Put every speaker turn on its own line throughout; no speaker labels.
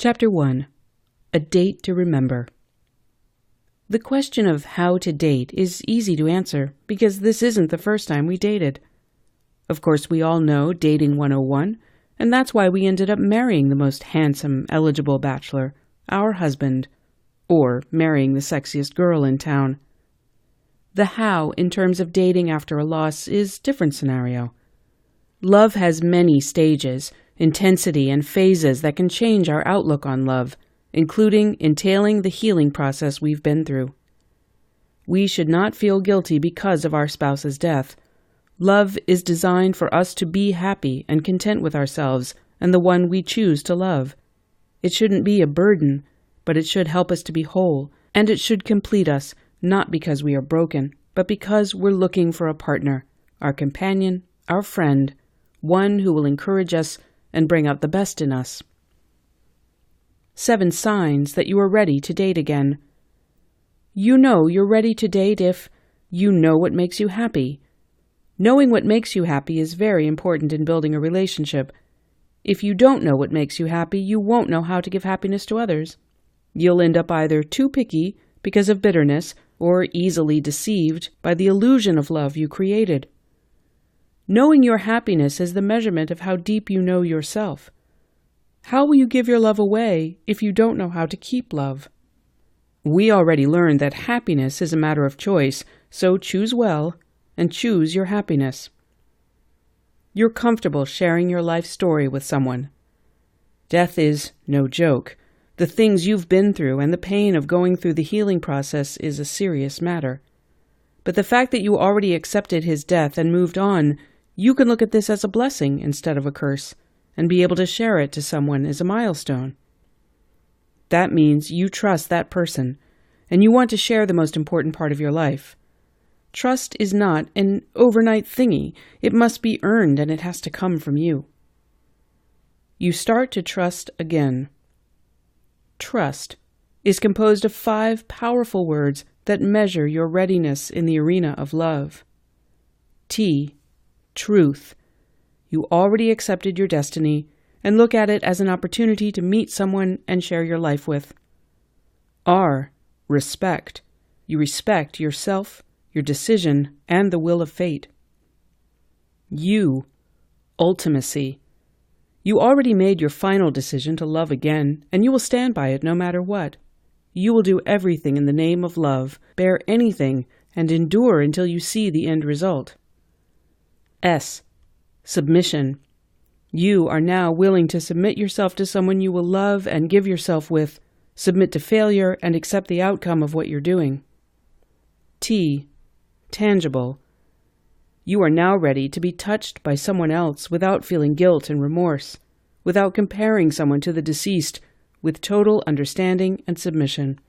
Chapter 1. A Date to Remember. The question of how to date is easy to answer because this isn't the first time we dated. Of course, we all know Dating 101, and that's why we ended up marrying the most handsome, eligible bachelor, our husband, or marrying the sexiest girl in town. The how, in terms of dating after a loss, is a different scenario. Love has many stages, intensity, and phases that can change our outlook on love, including entailing the healing process we've been through. We should not feel guilty because of our spouse's death. Love is designed for us to be happy and content with ourselves and the one we choose to love. It shouldn't be a burden, but it should help us to be whole, and it should complete us, not because we are broken, but because we're looking for a partner, our companion, our friend, one who will encourage us and bring out the best in us. 7 signs that you are ready to date again. You know you're ready to date if you know what makes you happy. Knowing what makes you happy is very important in building a relationship. If you don't know what makes you happy, you won't know how to give happiness to others. You'll end up either too picky because of bitterness or easily deceived by the illusion of love you created. Knowing your happiness is the measurement of how deep you know yourself. How will you give your love away if you don't know how to keep love? We already learned that happiness is a matter of choice, so choose well and choose your happiness. You're comfortable sharing your life story with someone. Death is no joke. The things you've been through and the pain of going through the healing process is a serious matter. But the fact that you already accepted his death and moved on, you can look at this as a blessing instead of a curse, and be able to share it to someone as a milestone. That means you trust that person, and you want to share the most important part of your life. Trust is not an overnight thingy. It must be earned, and it has to come from you. You start to trust again. Trust is composed of 5 powerful words that measure your readiness in the arena of love. T. Truth. You already accepted your destiny and look at it as an opportunity to meet someone and share your life with. R. Respect. You respect yourself, your decision, and the will of fate. U. Ultimacy. You already made your final decision to love again, and you will stand by it no matter what. You will do everything in the name of love, bear anything, and endure until you see the end result. S. Submission. You are now willing to submit yourself to someone you will love and give yourself with, submit to failure, and accept the outcome of what you're doing. T. Tangible. You are now ready to be touched by someone else without feeling guilt and remorse, without comparing someone to the deceased, with total understanding and submission.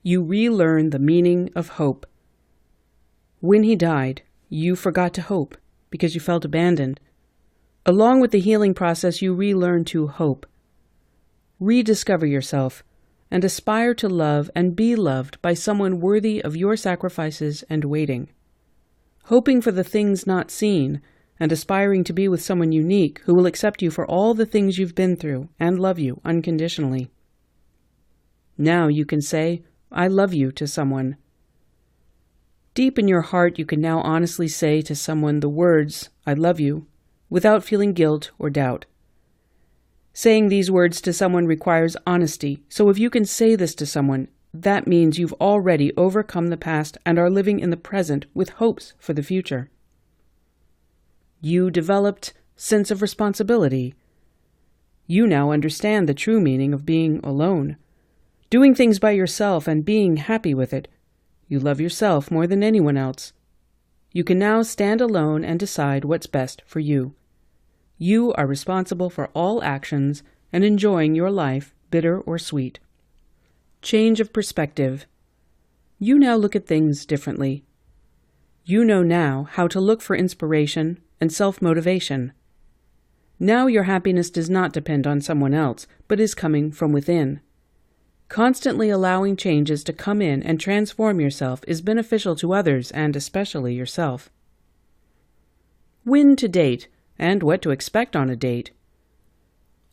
You relearn the meaning of hope. When he died, you forgot to hope because you felt abandoned. Along with the healing process, you relearn to hope. Rediscover yourself and aspire to love and be loved by someone worthy of your sacrifices and waiting. Hoping for the things not seen and aspiring to be with someone unique who will accept you for all the things you've been through and love you unconditionally. Now you can say, "I love you" to someone. Deep in your heart, you can now honestly say to someone the words, "I love you," without feeling guilt or doubt. Saying these words to someone requires honesty, so if you can say this to someone, that means you've already overcome the past and are living in the present with hopes for the future. You developed sense of responsibility. You now understand the true meaning of being alone, doing things by yourself and being happy with it. You love yourself more than anyone else. You can now stand alone and decide what's best for you. You are responsible for all actions and enjoying your life, bitter or sweet. Change of perspective. You now look at things differently. You know now how to look for inspiration and self-motivation. Now your happiness does not depend on someone else, but is coming from within. Constantly allowing changes to come in and transform yourself is beneficial to others and especially yourself. When to date and what to expect on a date.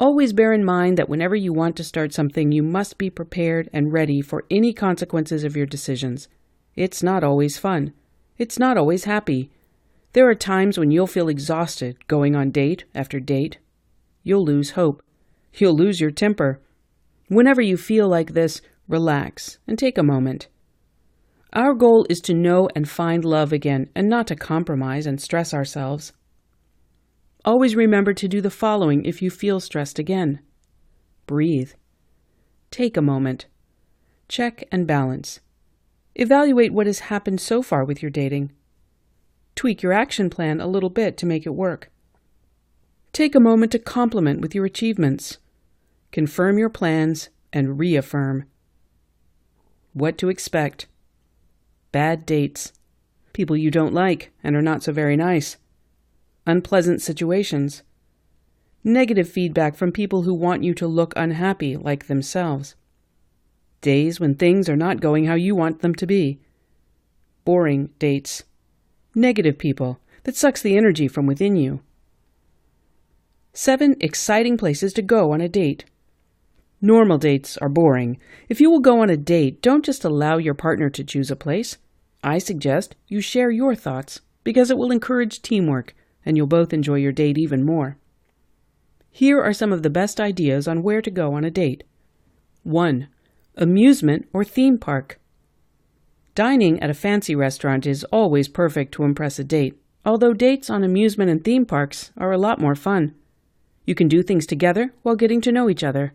Always bear in mind that whenever you want to start something, you must be prepared and ready for any consequences of your decisions. It's not always fun. It's not always happy. There are times when you'll feel exhausted going on date after date. You'll lose hope. You'll lose your temper. Whenever you feel like this, relax and take a moment. Our goal is to know and find love again and not to compromise and stress ourselves. Always remember to do the following if you feel stressed again. Breathe. Take a moment. Check and balance. Evaluate what has happened so far with your dating. Tweak your action plan a little bit to make it work. Take a moment to compliment with your achievements. Confirm your plans and reaffirm. What to expect. Bad dates. People you don't like and are not so very nice. Unpleasant situations. Negative feedback from people who want you to look unhappy like themselves. Days when things are not going how you want them to be. Boring dates. Negative people that sucks the energy from within you. 7 exciting places to go on a date. Normal dates are boring. If you will go on a date, don't just allow your partner to choose a place. I suggest you share your thoughts because it will encourage teamwork and you'll both enjoy your date even more. Here are some of the best ideas on where to go on a date. 1. Amusement or theme park. Dining at a fancy restaurant is always perfect to impress a date, although dates on amusement and theme parks are a lot more fun. You can do things together while getting to know each other.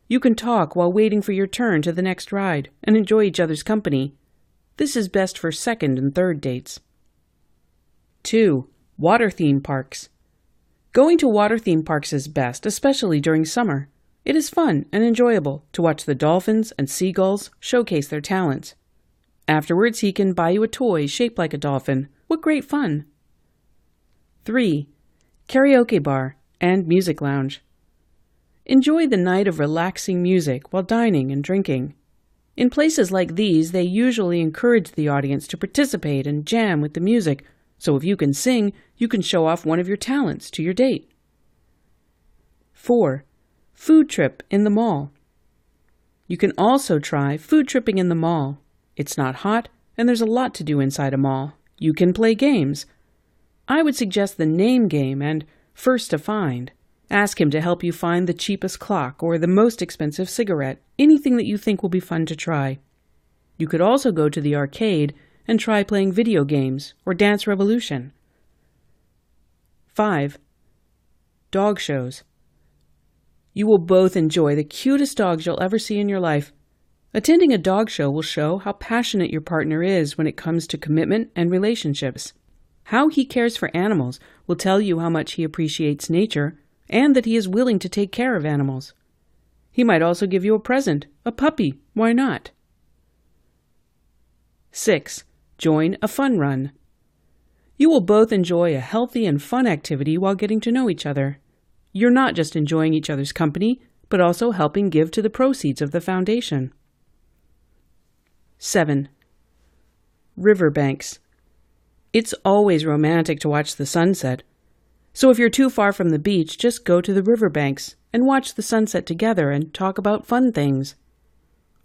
You can talk while waiting for your turn to the next ride and enjoy each other's company. This is best for second and third dates. 2. Water theme parks. Going to water theme parks is best, especially during summer. It is fun and enjoyable to watch the dolphins and seagulls showcase their talents. Afterwards, he can buy you a toy shaped like a dolphin. What great fun! 3. Karaoke bar and music lounge. Enjoy the night of relaxing music while dining and drinking. In places like these, they usually encourage the audience to participate and jam with the music, so if you can sing, you can show off one of your talents to your date. 4. Food trip in the mall. You can also try food tripping in the mall. It's not hot, and there's a lot to do inside a mall. You can play games. I would suggest the name game and first to find. Ask him to help you find the cheapest clock or the most expensive cigarette, anything that you think will be fun to try. You could also go to the arcade and try playing video games or Dance Revolution. 5. Dog shows. You will both enjoy the cutest dogs you'll ever see in your life. Attending a dog show will show how passionate your partner is when it comes to commitment and relationships. How he cares for animals will tell you how much he appreciates nature and that he is willing to take care of animals. He might also give you a present, a puppy, why not? 6. Join a fun run. You will both enjoy a healthy and fun activity while getting to know each other. You're not just enjoying each other's company, but also helping give to the proceeds of the foundation. 7. Riverbanks. It's always romantic to watch the sunset. So if you're too far from the beach, just go to the riverbanks and watch the sunset together and talk about fun things.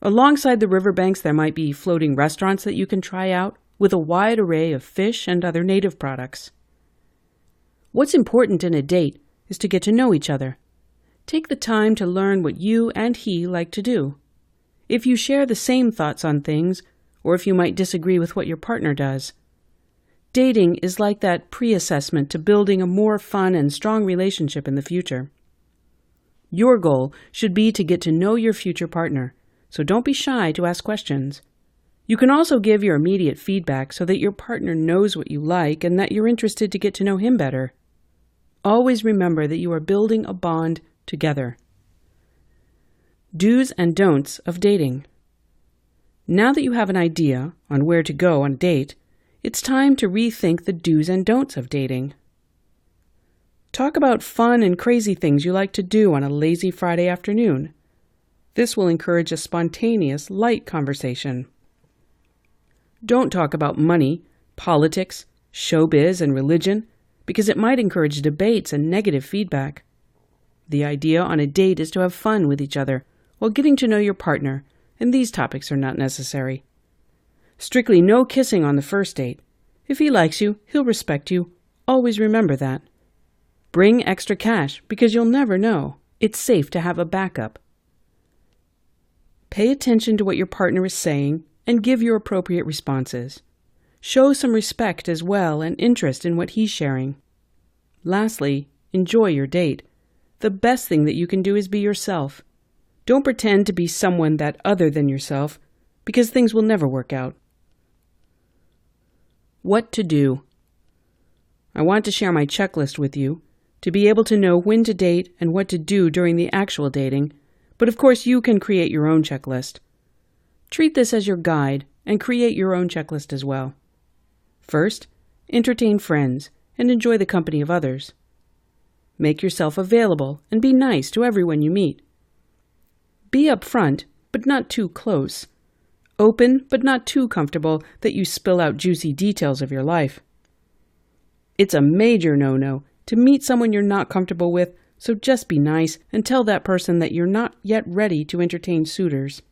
Alongside the riverbanks, there might be floating restaurants that you can try out with a wide array of fish and other native products. What's important in a date is to get to know each other. Take the time to learn what you and he like to do. If you share the same thoughts on things, or if you might disagree with what your partner does. Dating is like that pre-assessment to building a more fun and strong relationship in the future. Your goal should be to get to know your future partner, so don't be shy to ask questions. You can also give your immediate feedback so that your partner knows what you like and that you're interested to get to know him better. Always remember that you are building a bond together. Do's and don'ts of dating. Now that you have an idea on where to go on a date, it's time to rethink the do's and don'ts of dating. Talk about fun and crazy things you like to do on a lazy Friday afternoon. This will encourage a spontaneous, light conversation. Don't talk about money, politics, showbiz, and religion, because it might encourage debates and negative feedback. The idea on a date is to have fun with each other while getting to know your partner, and these topics are not necessary. Strictly no kissing on the first date. If he likes you, he'll respect you. Always remember that. Bring extra cash because you'll never know. It's safe to have a backup. Pay attention to what your partner is saying and give your appropriate responses. Show some respect as well and interest in what he's sharing. Lastly, enjoy your date. The best thing that you can do is be yourself. Don't pretend to be someone that other than yourself, because things will never work out. What to do? I want to share my checklist with you to be able to know when to date and what to do during the actual dating, but of course you can create your own checklist. Treat this as your guide and create your own checklist as well. First, entertain friends and enjoy the company of others. Make yourself available and be nice to everyone you meet. Be upfront, but not too close. Open, but not too comfortable that you spill out juicy details of your life. It's a major no-no to meet someone you're not comfortable with, so just be nice and tell that person that you're not yet ready to entertain suitors.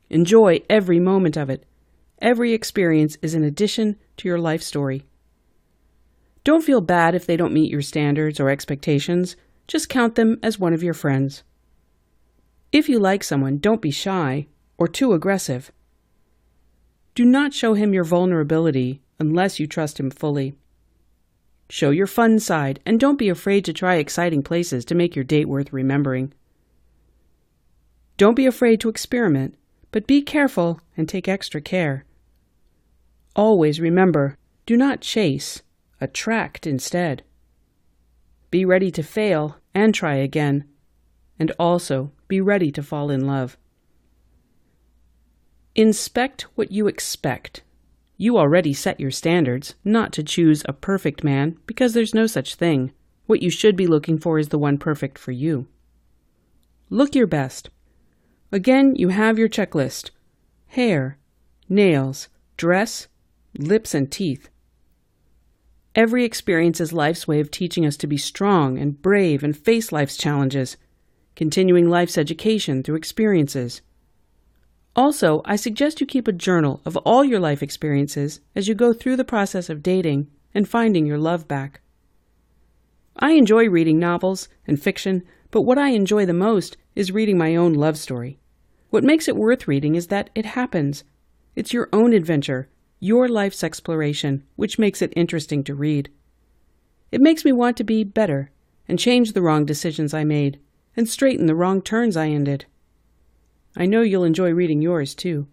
Enjoy every moment of it. Every experience is an addition to your life story. Don't feel bad if they don't meet your standards or expectations. Just count them as one of your friends. If you like someone, don't be shy or too aggressive. Do not show him your vulnerability unless you trust him fully. Show your fun side and don't be afraid to try exciting places to make your date worth remembering. Don't be afraid to experiment, but be careful and take extra care. Always remember, do not chase, attract instead. Be ready to fail and try again, and also be ready to fall in love. Inspect what you expect. You already set your standards, not to choose a perfect man, because there's no such thing. What you should be looking for is the one perfect for you. Look your best. Again, you have your checklist. Hair, nails, dress, lips and teeth. Every experience is life's way of teaching us to be strong and brave and face life's challenges, continuing life's education through experiences. Also, I suggest you keep a journal of all your life experiences as you go through the process of dating and finding your love back. I enjoy reading novels and fiction, but what I enjoy the most is reading my own love story. What makes it worth reading is that it happens. It's your own adventure, your life's exploration, which makes it interesting to read. It makes me want to be better and change the wrong decisions I made and straighten the wrong turns I ended. I know you'll enjoy reading yours, too.